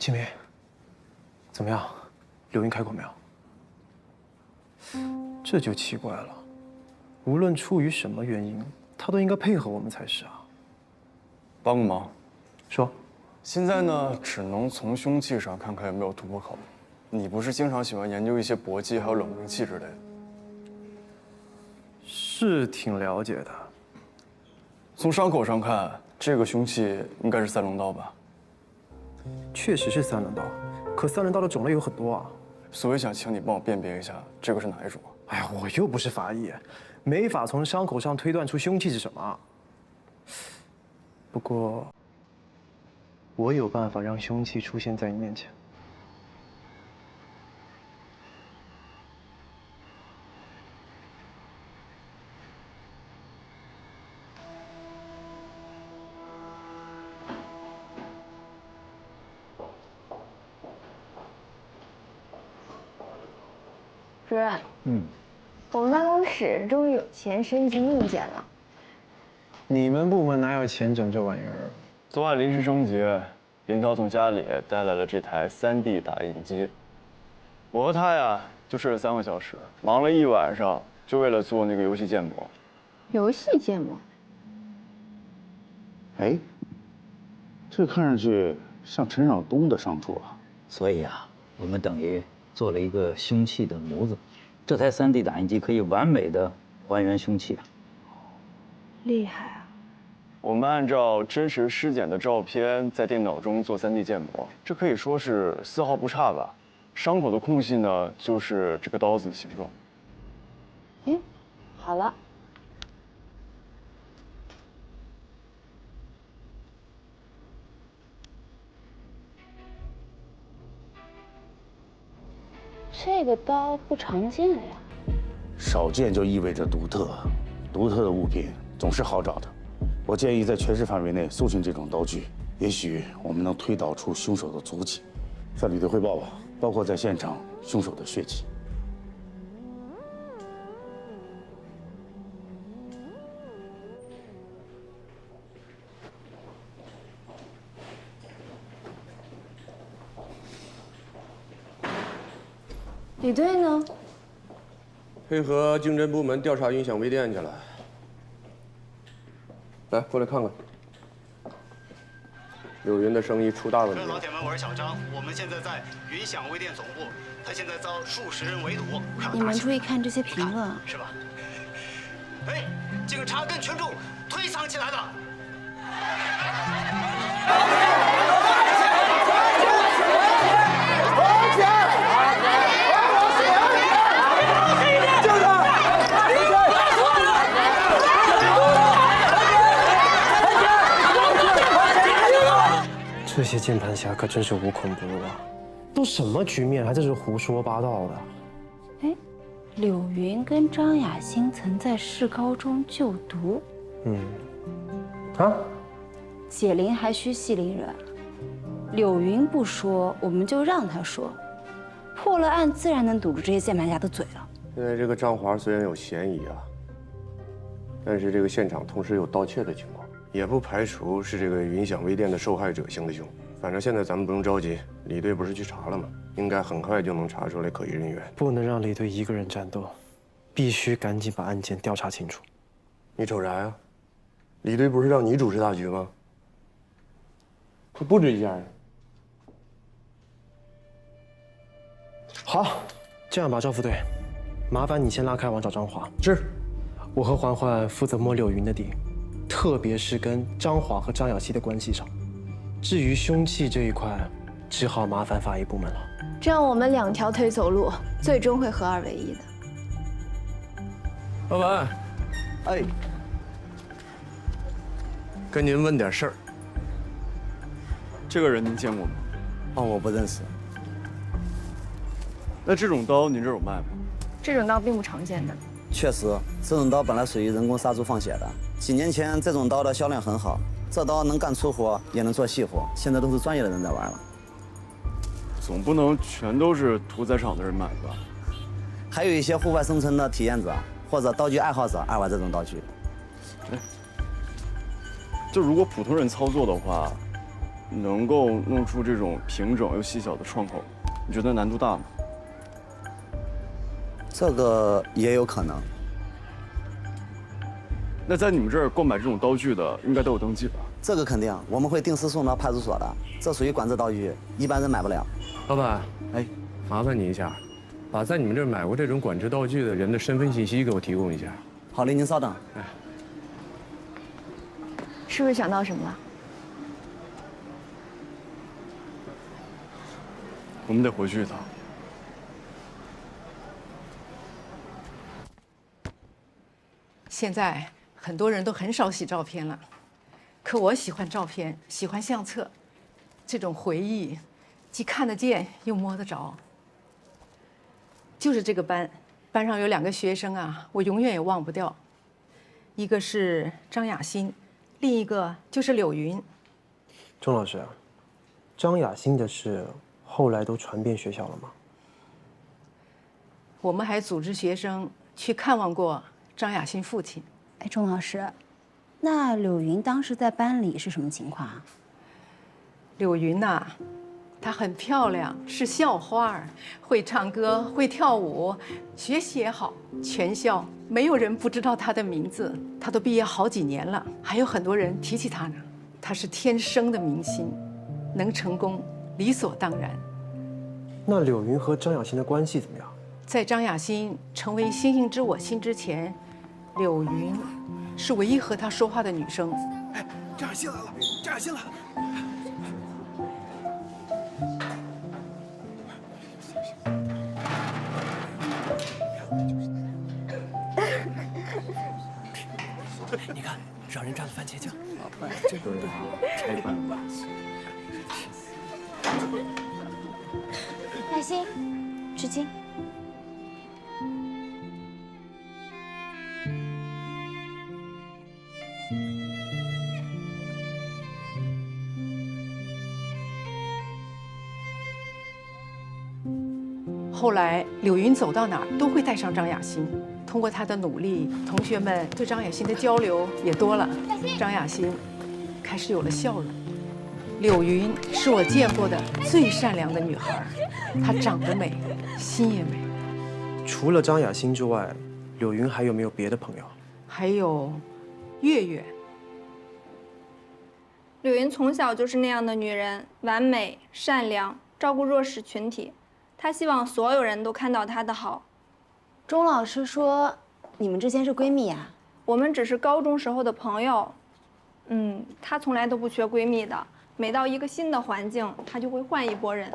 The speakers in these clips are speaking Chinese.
秦明，怎么样？柳云开口没有？这就奇怪了，无论出于什么原因，他都应该配合我们才是啊。帮个忙，说。现在呢，只能从凶器上看看有没有突破口。你不是经常喜欢研究一些搏击还有冷兵器之类的？是挺了解的。从伤口上看，这个凶器应该是三棱刀吧？确实是三棱刀，可三棱刀的种类有很多啊。所以想请你帮我辨别一下，这个是哪一种？哎呀，我又不是法医，没法从伤口上推断出凶器是什么。不过，我有办法让凶器出现在你面前。主任，我们办公室终于有钱升级硬件了。你们部门哪有钱整这玩意儿？昨晚临时升级，林涛从家里带来了这台3D 打印机。我和他呀，就睡了3个小时，忙了一晚上，就为了做那个游戏建模。游戏建模？哎，这看上去像陈少东的商处啊。所以啊，我们等于做了一个凶器的模子，这台3D 打印机可以完美的还原凶器啊。厉害啊！我们按照真实尸检的照片，在电脑中做3D 建模，这可以说是丝毫不差吧。伤口的空隙呢，就是这个刀子的形状。好了。这个刀不常见呀。少见就意味着独特，独特的物品总是好找的。我建议在全市范围内搜寻这种刀具，也许我们能推导出凶手的足迹。向李队汇报吧，包括在现场凶手的血迹。李队呢？配合经侦部门调查云享微店去了。来，过来看看。柳云的生意出大问题了。各位老铁们，我是小张，我们现在在云享微店总部，他现在遭数十人围堵。你们注意看这些评论啊，是吧？哎，警察跟群众推搡起来了。这些键盘侠可真是无孔不入啊！都什么局面，还在这胡说八道的？哎，柳云跟张雅欣曾在市高中就读。解铃还须系铃人。柳云不说，我们就让他说，破了案自然能堵住这些键盘侠的嘴了。现在这个张华虽然有嫌疑啊，但是这个现场同时有盗窃的情况。也不排除是这个云享微店的受害者行的凶。反正现在咱们不用着急，李队不是去查了吗？应该很快就能查出来可疑人员。不能让李队一个人战斗，必须赶紧把案件调查清楚。你瞅啥呀？李队不是让你主持大局吗？快布置一下呀！好，这样吧，赵副队，麻烦你先拉开网找张华。是。我和环环负责摸柳云的底。特别是跟张华和张雅熙的关系上，至于凶器这一块，只好麻烦法医部门了。这样我们2条腿走路，最终会合2为1的。老板，哎，跟您问点事儿。这个人您见过吗？哦，我不认识。那这种刀您这儿有卖吗？这种刀并不常见的。确实，这种刀本来属于人工杀猪放血的。几年前这种刀的销量很好，这刀能干粗活，也能做细活，现在都是专业的人在玩了。总不能全都是屠宰场的人买吧？还有一些户外生存的体验者或者刀具爱好者爱玩这种刀具。就如果普通人操作的话，能够弄出这种平整又细小的创口，你觉得难度大吗？这个也有可能。那在你们这儿购买这种刀具的，应该都有登记吧？这个肯定，我们会定时送到派出所的。这属于管制刀具，一般人买不了。老板，哎，麻烦你一下，把在你们这儿买过这种管制刀具的人的身份信息给我提供一下。好嘞，您稍等。哎，是不是想到什么了？我们得回去一趟。现在很多人都很少洗照片了，可我喜欢照片，喜欢相册，这种回忆，既看得见又摸得着。就是这个班上有2个学生啊，我永远也忘不掉，一个是张雅欣，另一个就是柳云。钟老师，张雅欣的事后来都传遍学校了吗？我们还组织学生去看望过张雅欣父亲。哎，钟老师，那柳云当时在班里是什么情况啊？柳云呐，她很漂亮，是校花儿，会唱歌，会跳舞，学习也好，全校没有人不知道她的名字。她都毕业好几年了，还有很多人提起她呢。她是天生的明星，能成功理所当然。那柳云和张雅欣的关系怎么样？在张雅欣成为星星知我心之前，柳云是唯一和她说话的女生。哎，张雅欣来了，张雅欣来了。你看，让人蘸了番茄酱。这个拆饭吧。雅欣，纸巾。后来柳云走到哪儿都会带上张雅欣。通过她的努力，同学们对张雅欣的交流也多了。张雅欣开始有了笑容。柳云是我见过的最善良的女孩，她长得美，心也美。除了张雅欣之外，柳云还有没有别的朋友？还有月月。柳云从小就是那样的女人，完美、善良，照顾弱势群体。她希望所有人都看到她的好。钟老师说，你们之间是闺蜜呀？我们只是高中时候的朋友。她从来都不缺闺蜜的。每到一个新的环境，她就会换一拨人，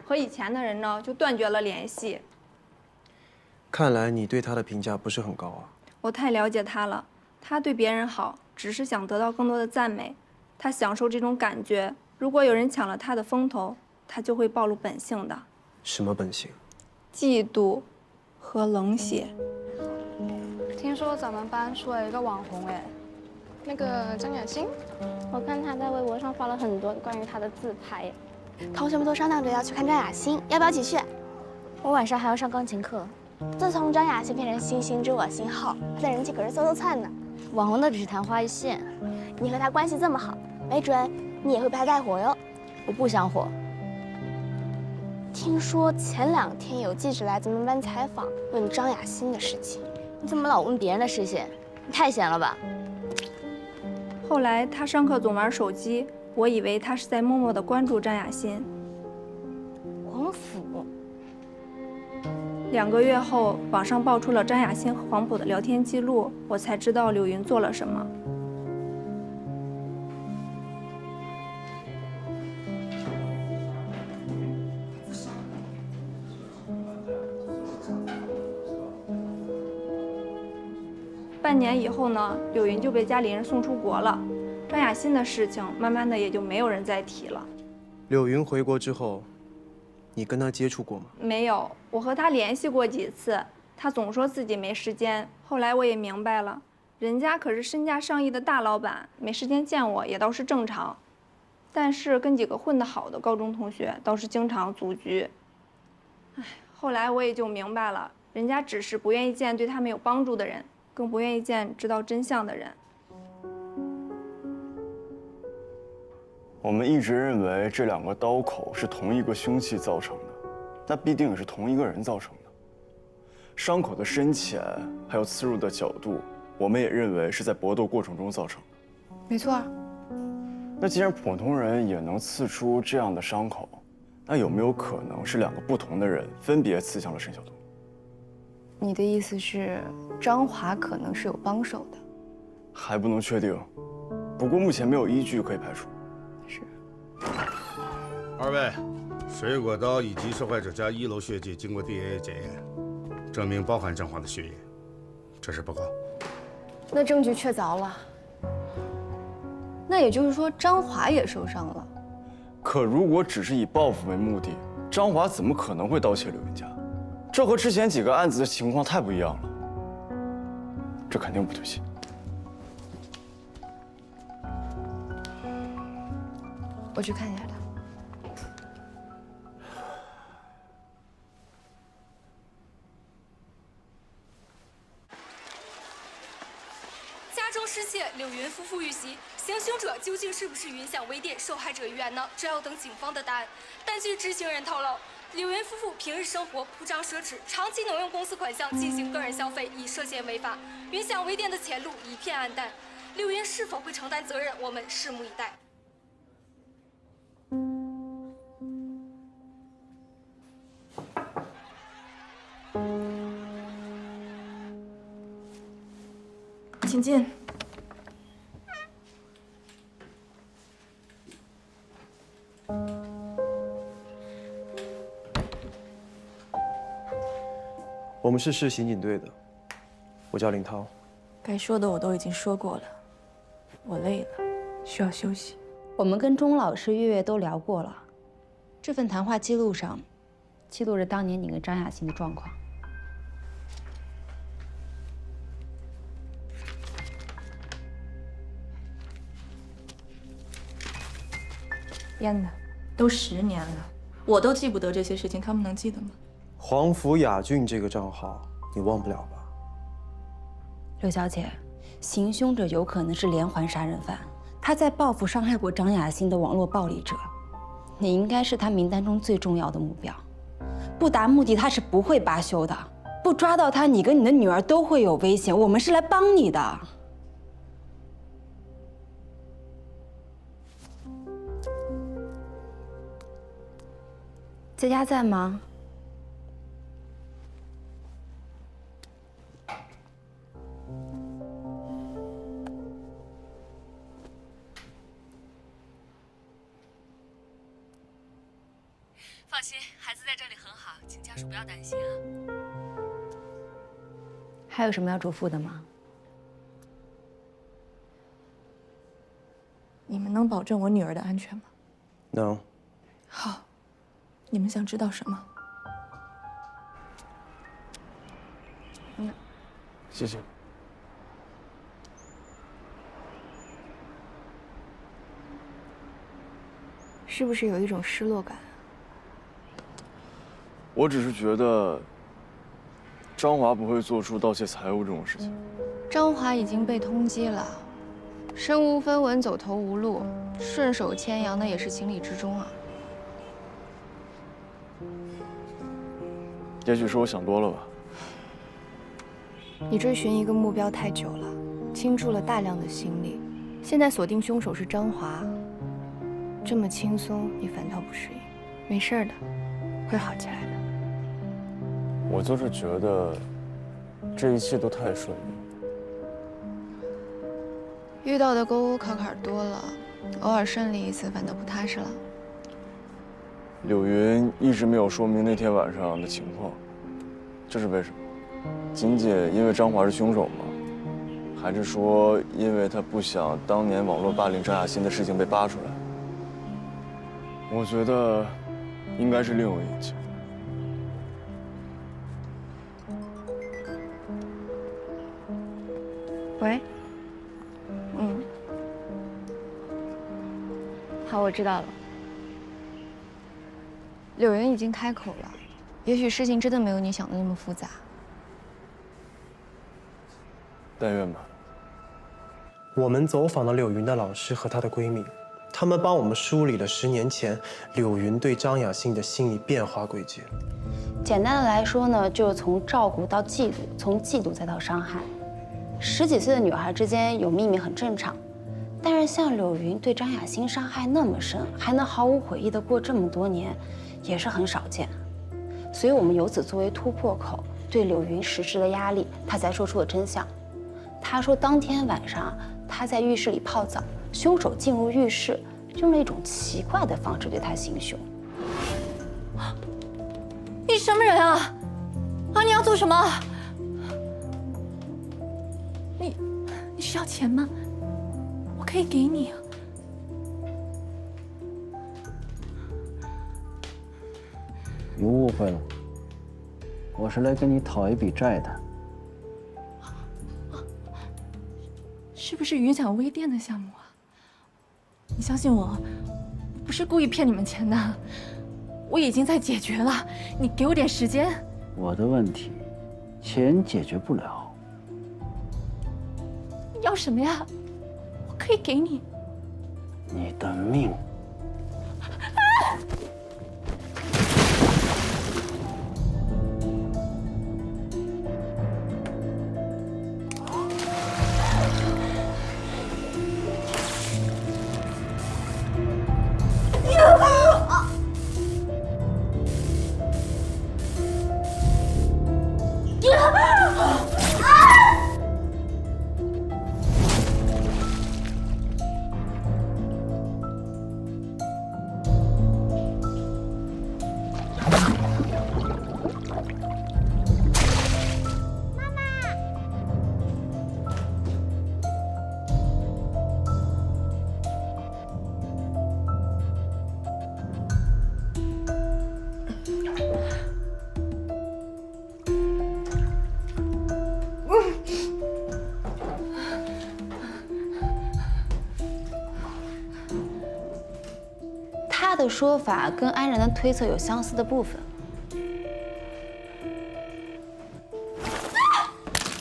和以前的人呢就断绝了联系。看来你对她的评价不是很高啊。我太了解她了，她对别人好，只是想得到更多的赞美。她享受这种感觉。如果有人抢了她的风头，她就会暴露本性的。什么本性？嫉妒和冷血。听说咱们班出了一个网红，哎，那个张雅欣，我看她在微博上发了很多关于她的自拍。同学们都商量着要去看张雅欣，要不要一起去？我晚上还要上钢琴课。自从张雅欣变成星星知我心后，她的人气可是嗖嗖窜呢。网红的只是昙花一现，你和她关系这么好，没准你也会被她带火哟。我不想火。听说前2天有记者来咱们班采访，问张雅欣的事情。你怎么老问别人的事情？你太闲了吧？后来他上课总玩手机，我以为他是在默默地关注张雅欣。黄甫。 2个月后，网上爆出了张雅欣和黄埔的聊天记录，我才知道柳云做了什么。半年以后呢，柳云就被家里人送出国了。张雅欣的事情，慢慢的也就没有人再提了。柳云回国之后，你跟她接触过吗？没有，我和她联系过几次，她总说自己没时间。后来我也明白了，人家可是身价上亿的大老板，没时间见我也倒是正常。但是跟几个混得好的高中同学倒是经常组局。唉，后来我也就明白了，人家只是不愿意见对他们有帮助的人。 更不愿意见知道真相的人。我们一直认为这2个刀口是同一个凶器造成的，那必定也是同一个人造成的。伤口的深浅，还有刺入的角度，我们也认为是在搏斗过程中造成的。没错。那既然普通人也能刺出这样的伤口，那有没有可能是2个不同的人分别刺向了沈晓东？你的意思是，张华可能是有帮手的？还不能确定，不过目前没有依据可以排除。是。2位，水果刀以及受害者家1楼血迹经过 DNA 检验，证明包含张华的血液。这是报告。那证据确凿了。那也就是说，张华也受伤了。可如果只是以报复为目的，张华怎么可能会盗窃柳云家？这和之前几个案子的情况太不一样了，这肯定不对劲。我去看一下他。家中失窃，柳云夫妇遇袭，行凶者究竟是不是云享微店受害者一员呢？这要等警方的答案。但据知情人透露，柳云夫妇平日生活铺张奢侈，长期挪用公司款项进行个人消费，已涉嫌违法。云享微店的前路一片暗淡，柳云是否会承担责任，我们拭目以待。请进。我们是市刑警队的，我叫林涛。该说的我都已经说过了，我累了，需要休息。我们跟钟老师、月月都聊过了，这份谈话记录上记录着当年你跟张雅欣的状况。编的，都10年了，我都记不得这些事情，他们能记得吗？黄福雅俊这个账号你忘不了吧？刘小姐，行凶者有可能是连环杀人犯，他在报复伤害过张雅欣的网络暴力者，你应该是他名单中最重要的目标。不达目的他是不会罢休的，不抓到他，你跟你的女儿都会有危险。我们是来帮你的。在家在吗？放心，孩子在这里很好，请家属不要担心啊。还有什么要嘱咐的吗？你们能保证我女儿的安全吗？能。好，你们想知道什么？谢谢。是不是有一种失落感？我只是觉得，张华不会做出盗窃财物这种事情。张华已经被通缉了，身无分文，走投无路，顺手牵羊的也是情理之中啊。也许是我想多了吧。你追寻一个目标太久了，倾注了大量的心力，现在锁定凶手是张华，这么轻松，你反倒不适应。没事的，会好起来的。我就是觉得，这一切都太顺利。遇到的沟沟坎坎多了，偶尔顺利一次，反倒不踏实了。柳云一直没有说明那天晚上的情况，这是为什么？仅仅因为张华是凶手吗？还是说因为他不想当年网络霸凌张雅欣的事情被扒出来？我觉得应该是另有隐情。喂，好，我知道了。柳云已经开口了，也许事情真的没有你想的那么复杂。但愿吧。我们走访了柳云的老师和她的闺蜜，他们帮我们梳理了10年前柳云对张雅欣的心理变化轨迹。简单的来说呢，就是从照顾到嫉妒，从嫉妒再到伤害。10几岁的女孩之间有秘密很正常，但是像柳云对张雅欣伤害那么深，还能毫无悔意的过这么多年，也是很少见。所以我们由此作为突破口，对柳云实施了压力，她才说出了真相。她说当天晚上她在浴室里泡澡，凶手进入浴室，用了一种奇怪的方式对她行凶。你什么人啊？啊，你要做什么？你需要钱吗？我可以给你啊。你误会了，我是来跟你讨一笔债的。是不是云想微店的项目啊？你相信我，我不是故意骗你们钱的，我已经在解决了。你给我点时间。我的问题，钱解决不了。你要什么呀？我可以给你。你的命。他的说法跟安然的推测有相似的部分。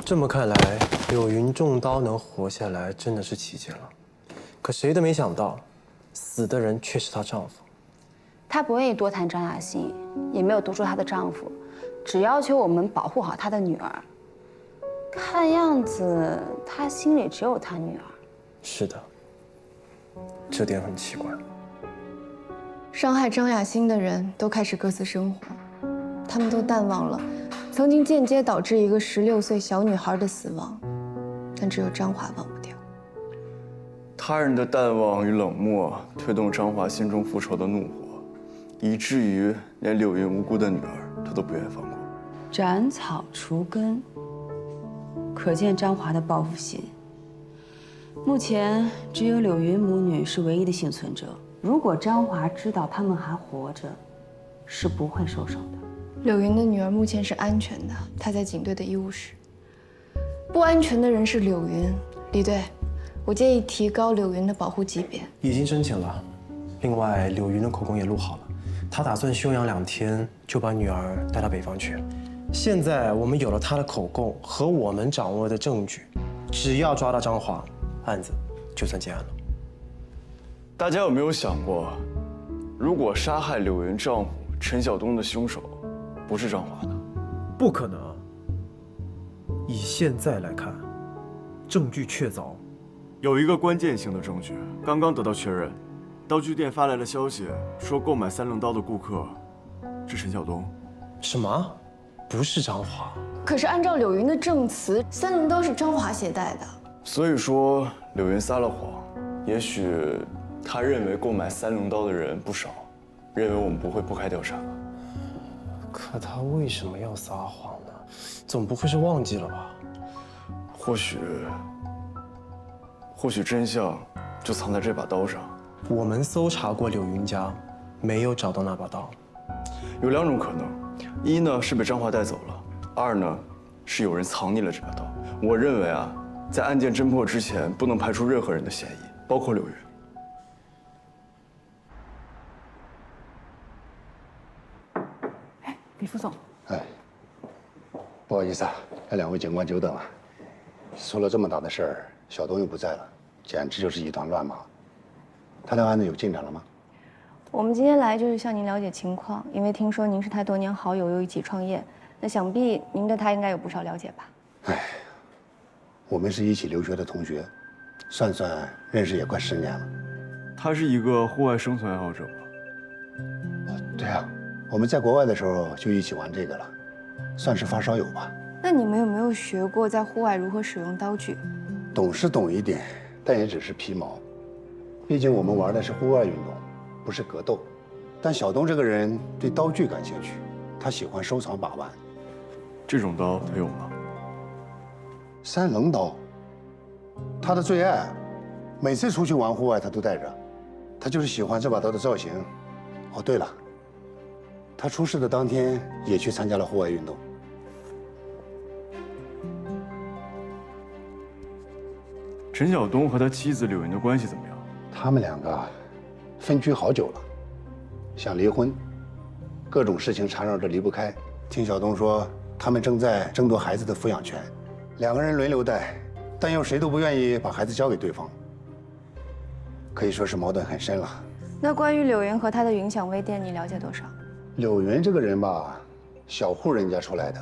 这么看来，柳云中刀能活下来真的是奇迹了。可谁都没想到，死的人却是她丈夫。她不愿意多谈张雅欣，也没有毒出她的丈夫，只要求我们保护好她的女儿。看样子，她心里只有她女儿。是的，这点很奇怪。伤害张雅欣的人都开始各自生活，他们都淡忘了曾经间接导致一个16岁小女孩的死亡，但只有张华忘不掉。他人的淡忘与冷漠推动张华心中复仇的怒火，以至于连柳云无辜的女儿他都不愿放过。斩草除根，可见张华的报复心。目前只有柳云母女是唯一的幸存者。如果张华知道他们还活着，是不会收手的。柳云的女儿目前是安全的，她在警队的医务室。不安全的人是柳云。李队，我建议提高柳云的保护级别。已经申请了。另外，柳云的口供也录好了，她打算休养2天，就把女儿带到北方去。现在我们有了她的口供和我们掌握的证据，只要抓到张华，案子就算结案了。大家有没有想过，如果杀害柳云丈夫陈晓东的凶手不是张华呢？不可能。以现在来看，证据确凿。有一个关键性的证据，刚刚得到确认，道具店发来了消息，说购买3棱刀的顾客是陈晓东。什么？不是张华？可是按照柳云的证词，3棱刀是张华携带的。所以说柳云撒了谎，也许他认为购买3棱刀的人不少，认为我们不会不开调查。可他为什么要撒谎呢？总不会是忘记了吧？或许真相就藏在这把刀上。我们搜查过柳云家，没有找到那把刀。有2种可能，一呢是被张华带走了，2呢是有人藏匿了这把刀。我认为啊，在案件侦破之前，不能排除任何人的嫌疑，包括柳云。李副总，哎，不好意思啊，让2位警官久等了。出了这么大的事儿，小东又不在了，简直就是一团乱麻。他的案子有进展了吗？我们今天来就是向您了解情况，因为听说您是他多年好友，又一起创业，那想必您对他应该有不少了解吧？哎，我们是一起留学的同学，算算认识也快10年了。他是一个户外生存爱好者吗？对啊，我们在国外的时候就一起玩这个了，算是发烧友吧。那你们有没有学过在户外如何使用刀具？懂是懂一点，但也只是皮毛。毕竟我们玩的是户外运动，不是格斗。但小东这个人对刀具感兴趣，他喜欢收藏把玩。这种刀他有吗？3棱刀，他的最爱，每次出去玩户外他都带着。他就是喜欢这把刀的造型。哦，对了，他出事的当天也去参加了户外运动。陈晓东和他妻子柳云的关系怎么样？他们2个分居好久了，想离婚，各种事情缠绕着离不开。听小东说，他们正在争夺孩子的抚养权，2个人轮流带，但又谁都不愿意把孩子交给对方，可以说是矛盾很深了。那关于柳云和他的云享微店，你了解多少？柳云这个人吧，小户人家出来的，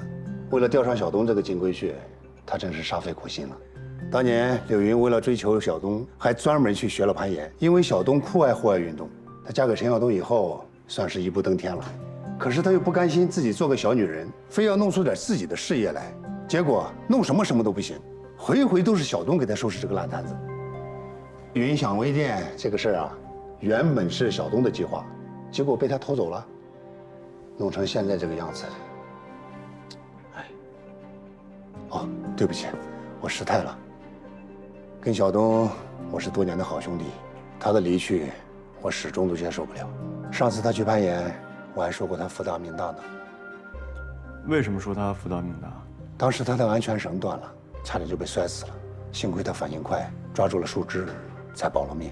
为了钓上小东这个金龟婿，他真是煞费苦心了。当年柳云为了追求小东，还专门去学了攀岩。因为小东酷爱户外运动，她嫁给陈晓东以后，算是一步登天了。可是她又不甘心自己做个小女人，非要弄出点自己的事业来。结果弄什么都不行，回回都是小东给她收拾这个烂摊子。云享微店这个事儿啊，原本是小东的计划，结果被他偷走了，弄成现在这个样子。哎，哦，对不起，我失态了。跟小东，我是多年的好兄弟，他的离去，我始终都接受不了。上次他去攀岩，我还说过他福大命大呢。为什么说他福大命大？当时他的安全绳断了，差点就被摔死了，幸亏他反应快，抓住了树枝，才保了命。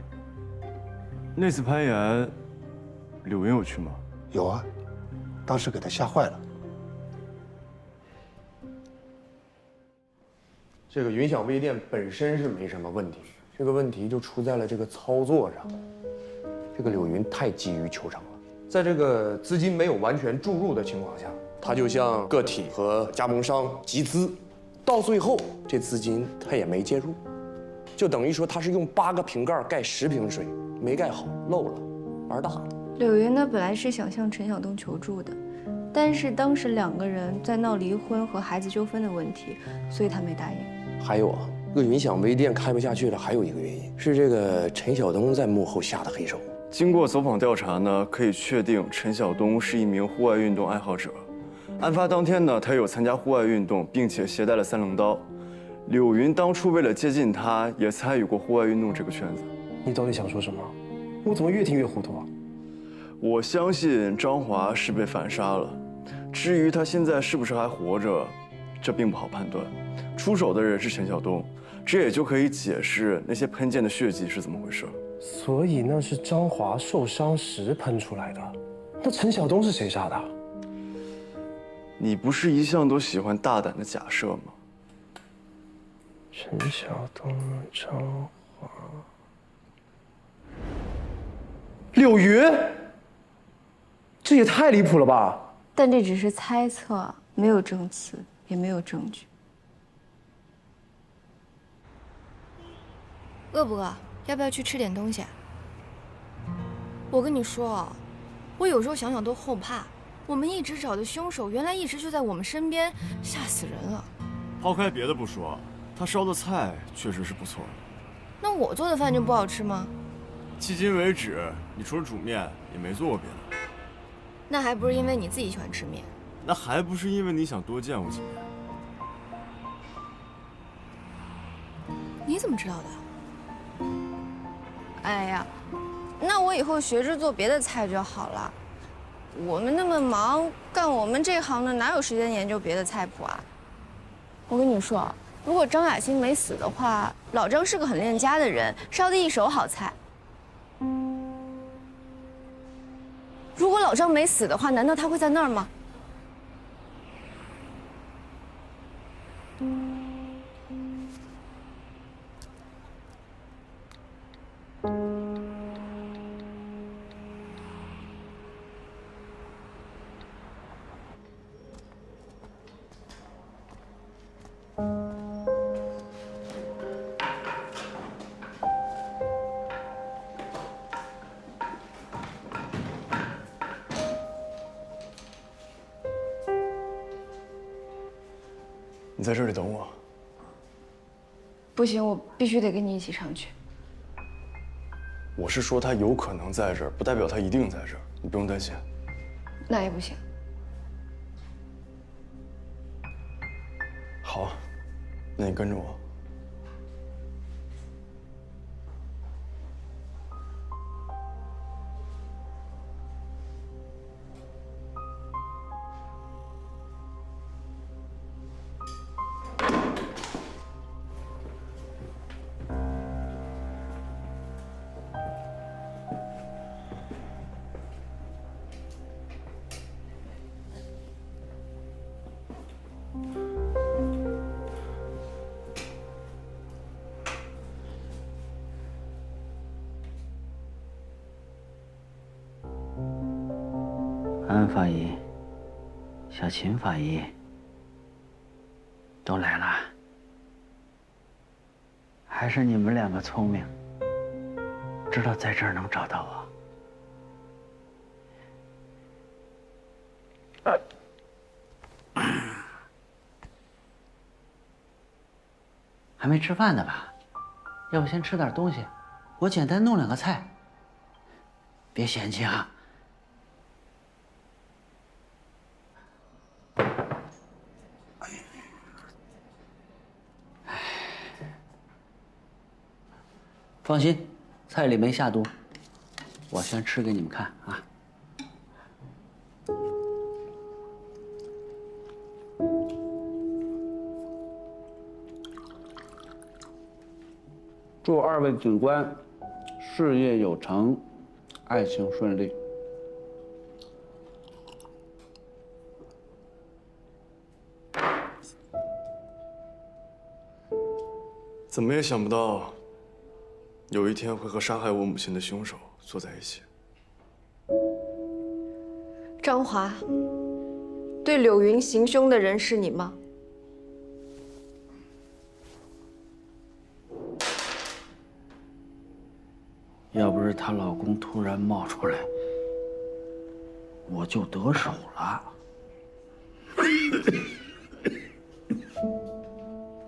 那次攀岩，柳云有去吗？有啊，当时给他吓坏了。这个云享微店本身是没什么问题，这个问题就出在了这个操作上。这个柳云太急于求成了，在这个资金没有完全注入的情况下，他就向个体和加盟商集资，到最后这资金他也没介入，就等于说他是用8个瓶盖盖10瓶水，没盖好，漏了，玩大了。柳云呢，本来是想向陈晓东求助的，但是当时2个人在闹离婚和孩子纠纷的问题，所以他没答应。还有啊，这个云享微店开不下去了，还有一个原因是这个陈晓东在幕后下的黑手。经过走访调查呢，可以确定陈晓东是一名户外运动爱好者。案发当天呢，他有参加户外运动，并且携带了3棱刀。柳云当初为了接近他，也参与过户外运动这个圈子。你到底想说什么？我怎么越听越糊涂啊？我相信张华是被反杀了，至于他现在是不是还活着，这并不好判断。出手的人是陈晓东，这也就可以解释那些喷溅的血迹是怎么回事。所以那是张华受伤时喷出来的。那陈晓东是谁杀的？你不是一向都喜欢大胆的假设吗？陈晓东、张华、柳云，这也太离谱了吧！但这只是猜测，没有证词，也没有证据。饿不饿？要不要去吃点东西？我跟你说，我有时候想想都后怕。我们一直找的凶手，原来一直就在我们身边，吓死人了。抛开别的不说，他烧的菜确实是不错的。那我做的饭就不好吃吗？迄今为止，你除了煮面也没做过别的。那还不是因为你自己喜欢吃面？那还不是因为你想多见我几面？你怎么知道的？哎呀，那我以后学着做别的菜就好了。我们那么忙，干我们这行的哪有时间研究别的菜谱啊？我跟你说，如果张雅欣没死的话，老张是个很恋家的人，烧的一手好菜。如果老张没死的话，难道他会在那儿吗？你在这里等我。不行，我必须得跟你一起上去。我是说他有可能在这儿，不代表他一定在这儿，你不用担心。那也不行。好，那你跟着我。 安法医、小秦法医都来了，还是你们两个聪明，知道在这儿能找到我。还没吃饭呢吧？要不先吃点东西，我简单弄2个菜，别嫌弃啊。 放心，菜里没下毒，我先吃给你们看啊。祝2位警官事业有成，爱情顺利。怎么也想不到。 有一天会和杀害我母亲的凶手坐在一起。张华，对柳云行凶的人是你吗？要不是她老公突然冒出来，我就得手了。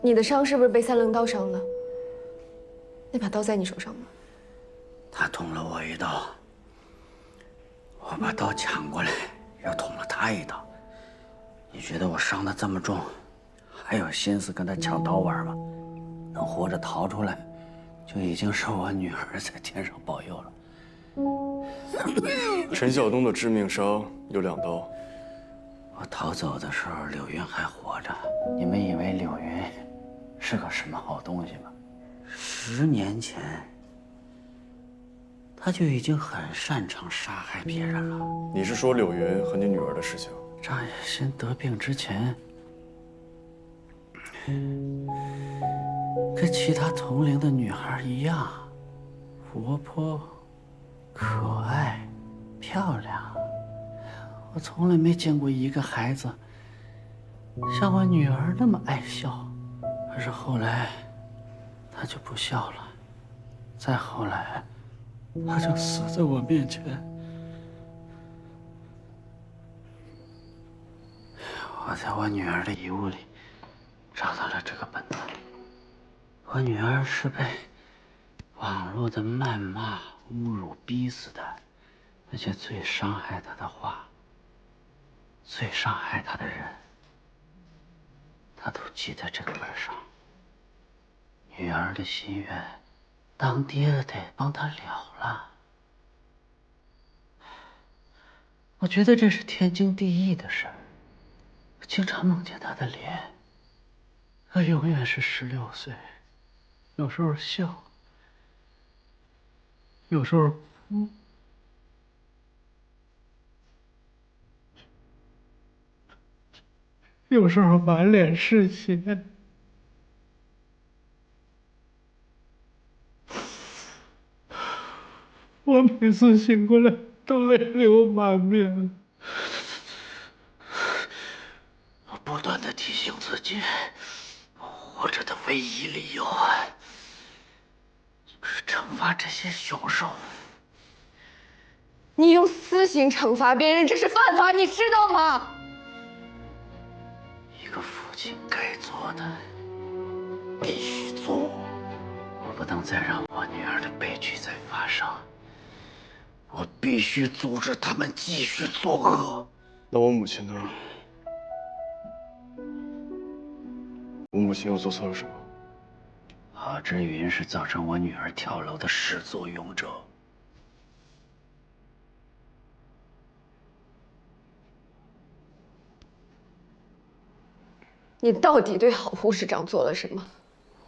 你的伤是不是被3棱刀伤的？ 那把刀在你手上吗？他捅了我1刀，我把刀抢过来，又捅了他1刀。你觉得我伤得这么重，还有心思跟他抢刀玩吗？能活着逃出来，就已经是我女儿在天上保佑了。陈晓东的致命伤有2刀。我逃走的时候，柳云还活着。你们以为柳云是个什么好东西吗？10年前，他就已经很擅长杀害别人了。你是说柳云和你女儿的事情？张雅欣得病之前，跟其他同龄的女孩一样，活泼、可爱、漂亮。我从来没见过一个孩子像我女儿那么爱笑。可是后来，她就不笑了，再后来，她就死在我面前。我在我女儿的遗物里找到了这个本子。我女儿是被网络的谩骂、侮辱逼死的，而且最伤害她的话，最伤害她的人，她都记在这个本上。女儿的心愿，当爹的得帮她了了。我觉得这是天经地义的事儿。我经常梦见她的脸，她永远是16岁，有时候笑，有时候哭，有时候满脸是血。我每次醒过来都泪流满面。我不断地提醒自己，活着的唯一理由就是惩罚这些凶手。你用私刑惩罚别人，这是犯法，你知道吗？一个父亲该做的必须做，我不能再让我女儿的悲剧再发生，我必须阻止他们继续作恶。那我母亲呢？我母亲又做错了什么？郝之云是造成我女儿跳楼的始作俑者。你到底对郝护士长做了什么？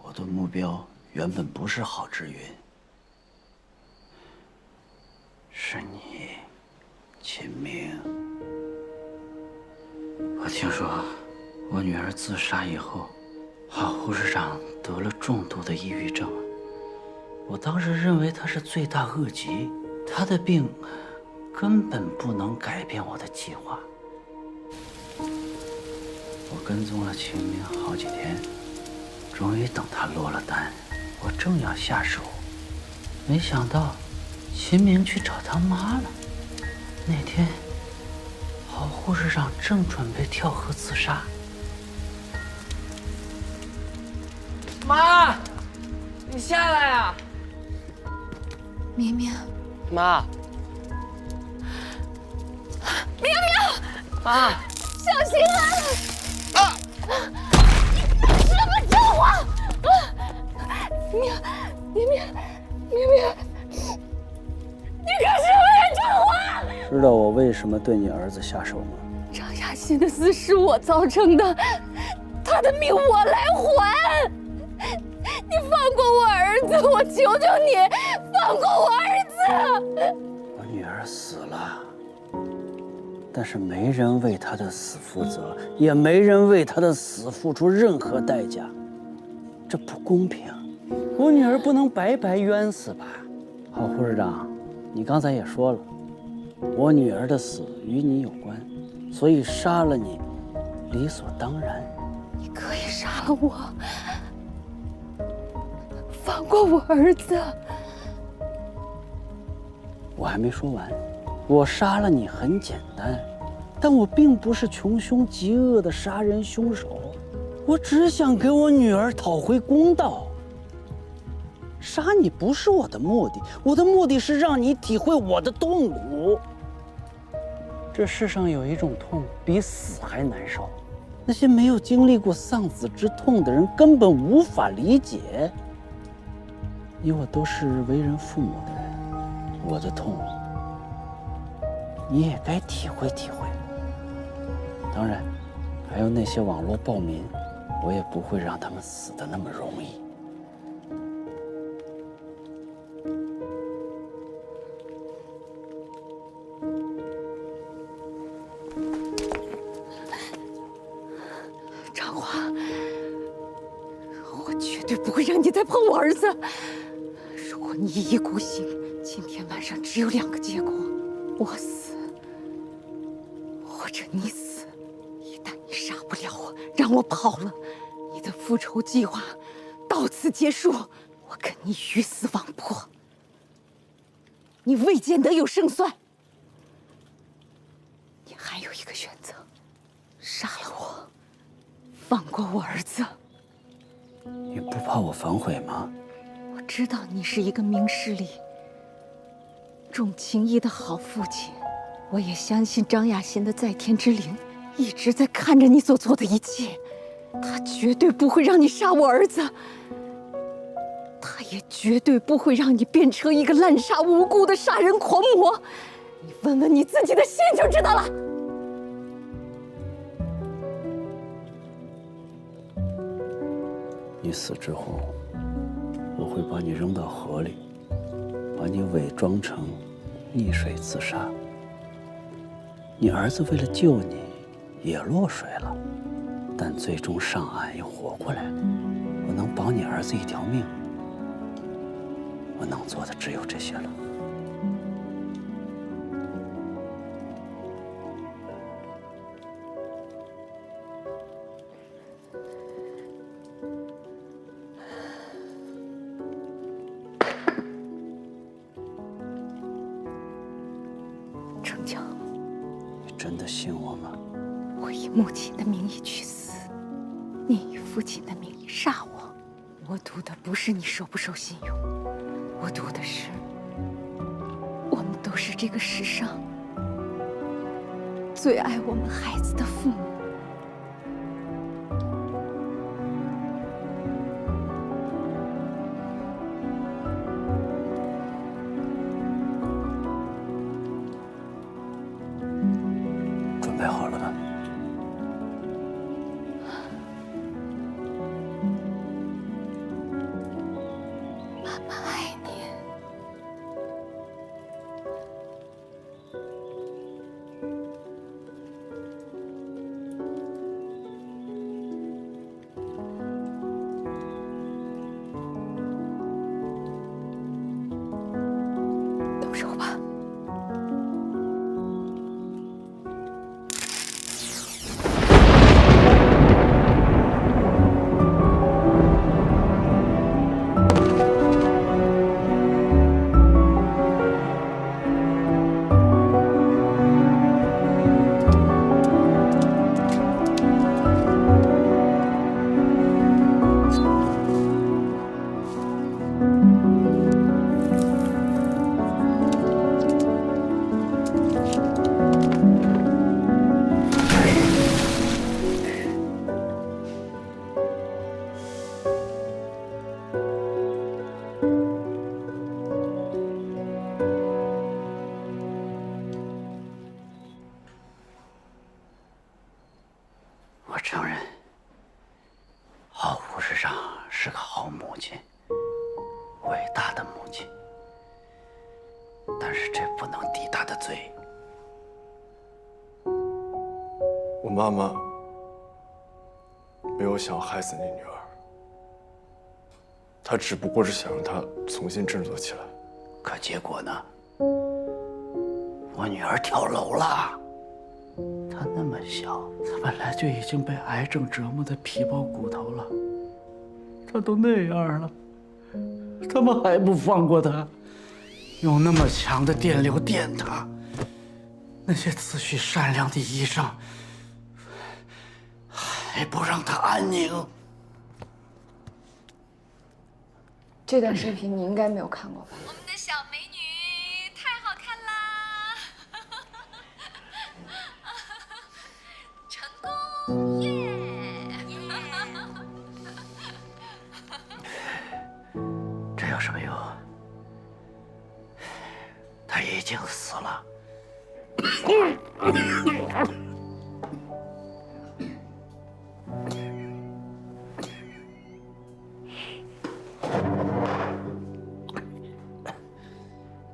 我的目标原本不是郝之云，是你，秦明。我听说我女儿自杀以后，郝护士长得了重度的抑郁症。我当时认为她是罪大恶极，她的病根本不能改变我的计划。我跟踪了秦明好几天，终于等他落了单，我正要下手，没想到秦明去找他妈了。那天，郝护士长正准备跳河自杀。妈，你下来啊！明明，妈，明明，妈，小心啊！你干什么叫我？明明，你干什么呀，张华？知道我为什么对你儿子下手吗？张雅欣的死是我造成的，她的命我来还。你放过我儿子，我求求你，放过我儿子！我女儿死了，但是没人为她的死负责，也没人为她的死付出任何代价，这不公平。我女儿不能白白冤死吧？郝护士长，你刚才也说了，我女儿的死与你有关，所以杀了你理所当然。你可以杀了我，放过我儿子。我还没说完，我杀了你很简单，但我并不是穷凶极恶的杀人凶手，我只想给我女儿讨回公道。杀你不是我的目的，我的目的是让你体会我的痛苦。这世上有一种痛比死还难受，那些没有经历过丧子之痛的人根本无法理解。你我都是为人父母的人，我的痛你也该体会体会。当然，还有那些网络暴民，我也不会让他们死得那么容易。张华，我绝对不会让你再碰我儿子。如果你一意孤行，今天晚上只有2个结果：我死，或者你死。一旦你杀不了我，让我跑了，你的复仇计划到此结束，我跟你鱼死网破。你未见得有胜算。你还有一个选择：杀了我，放过我儿子。你不怕我反悔吗？我知道你是一个明事理、重情义的好父亲，我也相信张雅欣的在天之灵一直在看着你所做的一切，他绝对不会让你杀我儿子，他也绝对不会让你变成一个滥杀无辜的杀人狂魔。你问问你自己的心就知道了。你死之后，我会把你扔到河里，把你伪装成溺水自杀。你儿子为了救你，也落水了，但最终上岸又活过来了。我能保你儿子一条命，我能做的只有这些了。程强，你真的信我吗？我以母亲的名义去死，你以父亲的名义杀我。我图的不是你受不受信用，我图的是我们都是这个世上最爱我们孩子的父母。准备好了吗？妈妈爱你。动手吧。我承认，郝护士长是个好母亲，伟大的母亲。但是这不能抵她的罪。我妈妈没有想要害死你女儿，她只不过是想让她重新振作起来。可结果呢？我女儿跳楼了。她那么小，她本来就已经被癌症折磨的皮包骨头了，她都那样了，他们还不放过她，用那么强的电流电她。那些自诩善良的医生还不让她安宁。这段视频你应该没有看过吧？我们的小美女太好看啦！成功耶！这有什么用？她已经死了。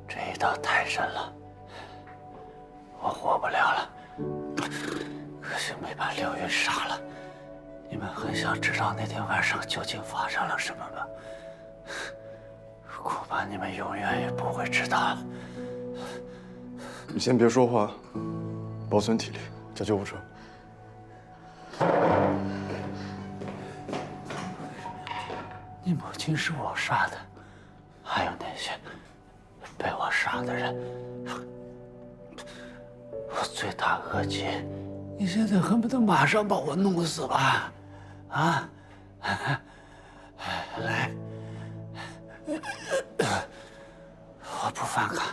这一刀太深了，我活不了了。可惜没把刘云杀了。你们很想知道那天晚上究竟发生了什么吗？恐怕你们永远也不会知道。你先别说话，保存体力，叫救护车。你母亲是我杀的，还有那些被我杀的人，我罪大恶极。你现在恨不得马上把我弄死吧？啊？来，我不反抗。